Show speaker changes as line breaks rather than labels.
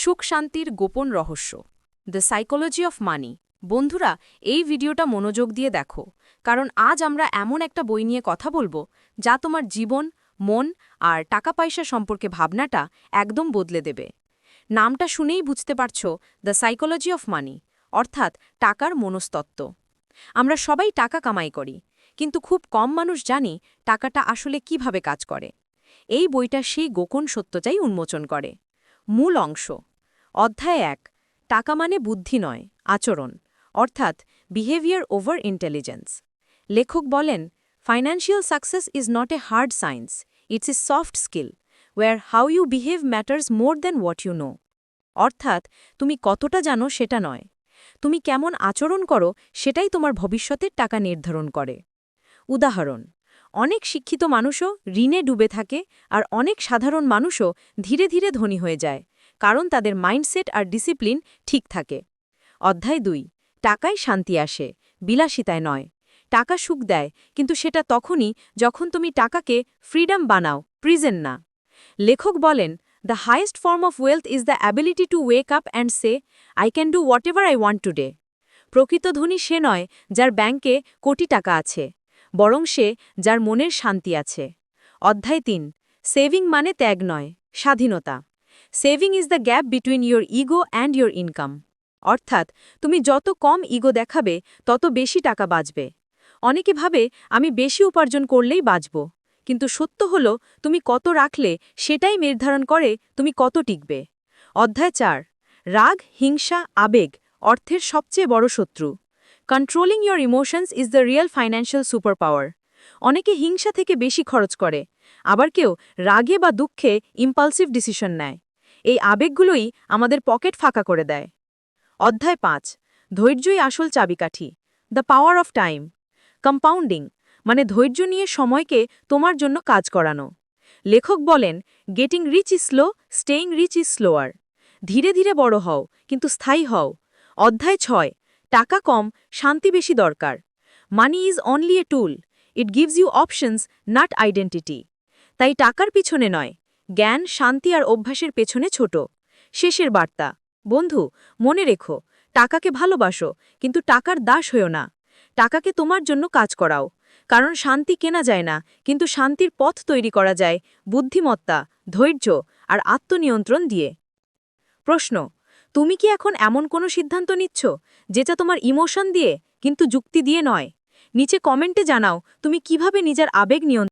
সুখ শান্তির গোপন রহস্য দ্য সাইকোলজি অফ মানি। বন্ধুরা, এই ভিডিওটা মনোযোগ দিয়ে দেখো, কারণ আজ আমরা এমন একটা বই নিয়ে কথা বলবো যা তোমার জীবন, মন আর টাকা পয়সা সম্পর্কে ভাবনাটা একদম বদলে দেবে। নামটা শুনেই বুঝতে পারছো, দ্য সাইকোলজি অফ মানি, অর্থাৎ টাকার মনস্তত্ত্ব। আমরা সবাই টাকা কামাই করি, কিন্তু খুব কম মানুষ জানি টাকাটা আসলে কিভাবে কাজ করে। এই বইটা সেই গোপন সত্যটাই উন্মোচন করে। মূল অংশ। অধ্যায় ১। টাকা মানে বুদ্ধি নয়, আচরণ, অর্থাৎ বিহেভিয়ার ওভার ইন্টেলিজেন্স। লেখক বলেন, financial success is not a hard science, it's a soft skill where how you behave matters more than what you know. অর্থাৎ তুমি কতটা জানো সেটা নয়, তুমি কেমন আচরণ করো সেটাই তোমার ভবিষ্যতের টাকা নির্ধারণ করে। উদাহরণ, অনেক শিক্ষিত মানুষও ঋণে ডুবে থাকে, আর অনেক সাধারণ মানুষও ধীরে ধীরে ধনী হয়ে যায়, কারণ তাদের মাইন্ডসেট আর ডিসিপ্লিন ঠিক থাকে। অধ্যায় ২। টাকায় শান্তি আসে, বিলাসিতায় নয়। টাকা সুখ দেয়, কিন্তু সেটা তখনই যখন তুমি টাকাকে ফ্রিডম বানাও, প্রিজেন না। লেখক বলেন, the highest form of wealth is the ability to wake up and say, I can do what ever I want today. প্রকৃত ধনী সে নয় যার ব্যাংকে কোটি টাকা আছে, বরং সে যার মনের শান্তি আছে। অধ্যায় ৩। সেভিং মানে ত্যাগ নয়, স্বাধীনতা। Saving is the gap between your ego and your income. অর্থাৎ তুমি যত কম ইগো দেখাবে, তত বেশি টাকা বাঁচবে। অনেকে ভাবে আমি বেশি উপার্জন করলেই বাঁচব, কিন্তু সত্য হল তুমি কত রাখলে সেটাই নির্ধারণ করে তুমি কত টিকবে। অধ্যায় ৪। রাগ, হিংসা, আবেগ অর্থের সবচেয়ে বড় শত্রু। Controlling your emotions is the real financial super power. অনেকে হিংসা থেকে বেশি খরচ করে, আবার কেউ রাগে বা দুঃখে ইম্পালসিভ ডিসিশন নেয়। এই আবেগগুলোই আমাদের পকেট ফাঁকা করে দেয়। অধ্যায় ৫। ধৈর্যই আসল চাবিকাঠি, the power of time. Compounding মানে ধৈর্য নিয়ে সময়কে তোমার জন্য কাজ করানো। লেখক বলেন, getting rich is slow, staying rich is slower. ধীরে ধীরে বড় হও, কিন্তু স্থায়ী হও। অধ্যায় ৬। টাকা কম, শান্তি বেশি দরকার। Money is only a tool, it gives you options, not identity. তাই টাকার পিছনে নয়, জ্ঞান, শান্তি আর অভ্যাসের পেছনে ছোট। শেষের বার্তা, বন্ধু, মনে রেখো, টাকাকে ভালোবাসো, কিন্তু টাকার দাস হয়েও না। টাকাকে তোমার জন্য কাজ করাও, কারণ শান্তি কেনা যায় না, কিন্তু শান্তির পথ তৈরি করা যায় বুদ্ধিমত্তা, ধৈর্য আর আত্মনিয়ন্ত্রণ দিয়ে। প্রশ্ন, তুমি কি এখন এমন কোনো সিদ্ধান্ত নিচ্ছ যেটা তোমার ইমোশন দিয়ে, কিন্তু যুক্তি দিয়ে নয়? নিচে কমেন্টে জানাও তুমি কিভাবে নিজের আবেগ নিয়ন্ত্রণ